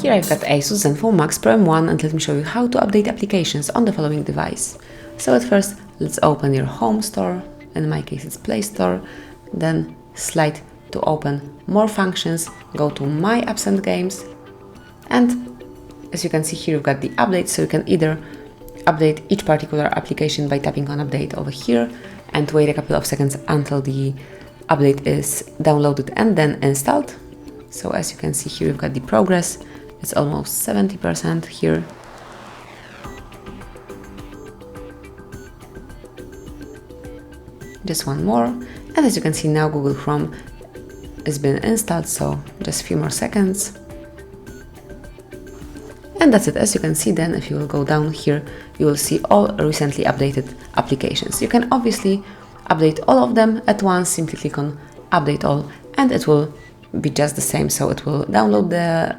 Here I've got ASUS ZenFone Max Pro M1 and let me show you how to update applications on the following device. So at first, let's open your home store, in my case it's Play Store, then slide to open more functions, go to My Apps and Games, and as you can see here you've got the update, so you can either update each particular application by tapping on update over here and wait a couple of seconds until the update is downloaded and then installed. So as you can see here you've got the progress. It's almost 70% here. Just one more, and as you can see now Google Chrome has been installed, so just a few more seconds. And that's it. As you can see then, if you will go down here, you will see all recently updated applications. You can obviously update all of them at once, simply click on update all and it will be just the same. So it will download the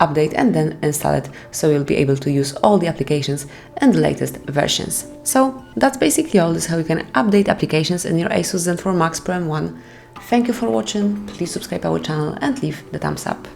update and then install it, so you'll be able to use all the applications and the latest versions. So that's basically all. This is how you can update applications in your ASUS ZenFone Max Pro M1. Thank you for watching, please subscribe our channel and leave the thumbs up.